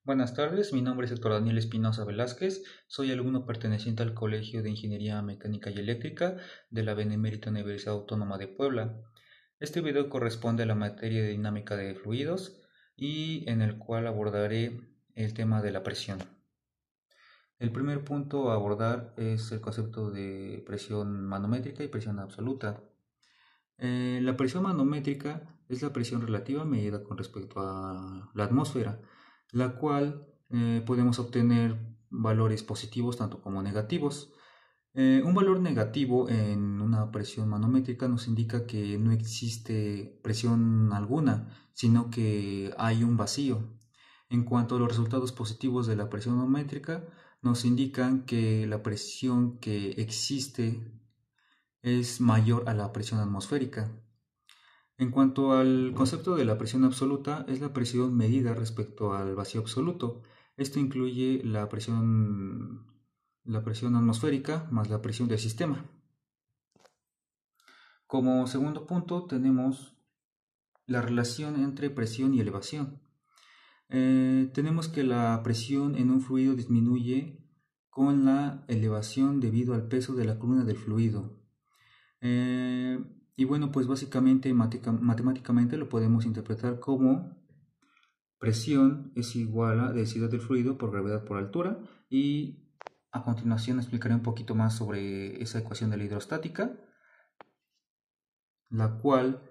Buenas tardes, mi nombre es Héctor Daniel Espinosa Velázquez, soy alumno perteneciente al Colegio de Ingeniería Mecánica y Eléctrica de la Benemérita Universidad Autónoma de Puebla. Este video corresponde a la materia de dinámica de fluidos y en el cual abordaré el tema de la presión. El primer punto a abordar es el concepto de presión manométrica y presión absoluta. La presión manométrica es la presión relativa medida con respecto a la atmósfera, la cual podemos obtener valores positivos tanto como negativos. Un valor negativo en una presión manométrica nos indica que no existe presión alguna, sino que hay un vacío. En cuanto a los resultados positivos de la presión manométrica, nos indican que la presión que existe es mayor a la presión atmosférica. En cuanto al concepto de la presión absoluta, es la presión medida respecto al vacío absoluto. Esto incluye la presión atmosférica más la presión del sistema. Como segundo punto tenemos la relación entre presión y elevación. Tenemos que la presión en un fluido disminuye con la elevación debido al peso de la columna del fluido. Y bueno, pues básicamente matemáticamente lo podemos interpretar como presión es igual a densidad del fluido por gravedad por altura, y a continuación explicaré un poquito más sobre esa ecuación de la hidrostática, la cual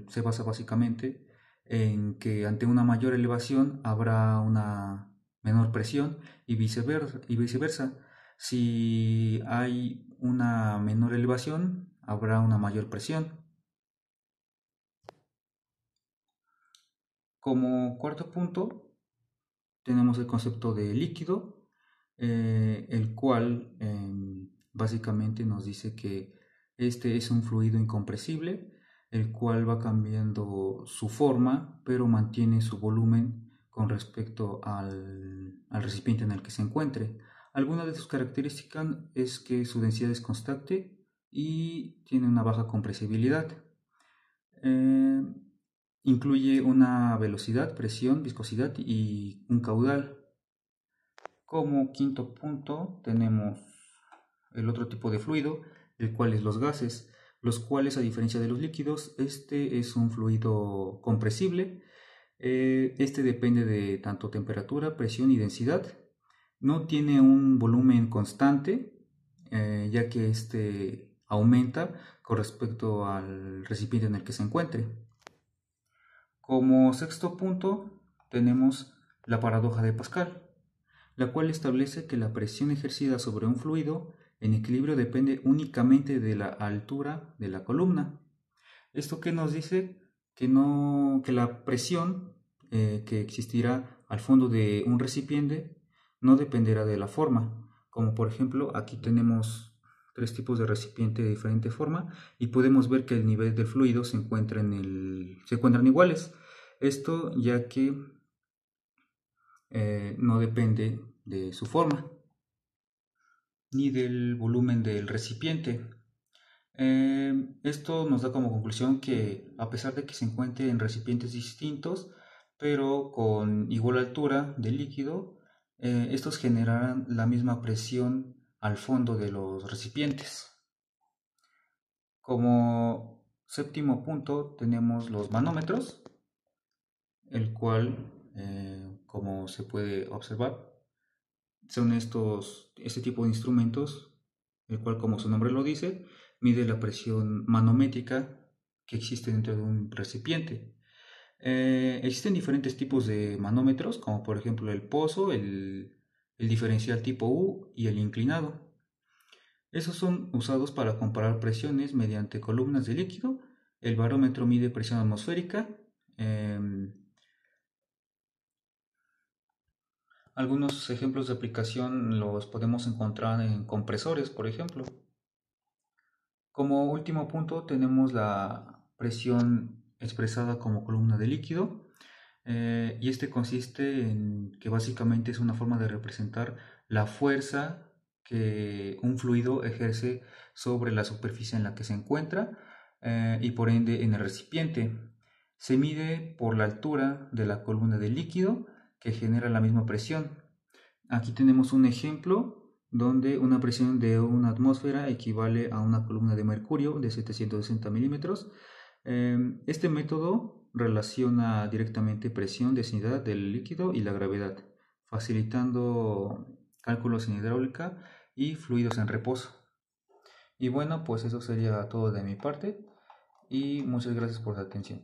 se basa básicamente en que ante una mayor elevación habrá una menor presión y viceversa. Si hay una menor elevación, habrá una mayor presión. Como cuarto punto, tenemos el concepto de líquido, el cual básicamente nos dice que este es un fluido incompresible, el cual va cambiando su forma, pero mantiene su volumen con respecto al recipiente en el que se encuentre. Alguna de sus características es que su densidad es constante y tiene una baja compresibilidad. Eh, Incluye una velocidad, presión, viscosidad y un caudal. Como quinto punto tenemos el otro tipo de fluido, el cual es los gases, los cuales, a diferencia de los líquidos, este es un fluido compresible. Este depende de tanto temperatura, presión y densidad. No tiene un volumen constante, ya que este aumenta con respecto al recipiente en el que se encuentre. Como sexto punto tenemos la paradoja de Pascal, la cual establece que la presión ejercida sobre un fluido en equilibrio depende únicamente de la altura de la columna. ¿Esto qué nos dice? Que la presión que existirá al fondo de un recipiente no dependerá de la forma. Como por ejemplo, aquí tenemos tres tipos de recipiente de diferente forma y podemos ver que el nivel del fluido se encuentran iguales. Esto ya que no depende de su forma ni del volumen del recipiente. Esto nos da como conclusión que, a pesar de que se encuentre en recipientes distintos, pero con igual altura de líquido, estos generarán la misma presión al fondo de los recipientes. Como séptimo punto tenemos los manómetros, el cual, como se puede observar, son este tipo de instrumentos, el cual, como su nombre lo dice, mide la presión manométrica que existe dentro de un recipiente. Existen diferentes tipos de manómetros, como por ejemplo el pozo, el diferencial tipo U y el inclinado. Esos son usados para comparar presiones mediante columnas de líquido. El barómetro mide presión atmosférica. Algunos ejemplos de aplicación los podemos encontrar en compresores, por ejemplo. Como último punto tenemos la presión expresada como columna de líquido, y este consiste en que básicamente es una forma de representar la fuerza que un fluido ejerce sobre la superficie en la que se encuentra, y por ende en el recipiente. Se mide por la altura de la columna del líquido que genera la misma presión. Aquí tenemos un ejemplo donde una presión de una atmósfera equivale a una columna de mercurio de 760 milímetros. Este método relaciona directamente presión, densidad del líquido y la gravedad, facilitando cálculos en hidráulica y fluidos en reposo. Y bueno, pues eso sería todo de mi parte y muchas gracias por su atención.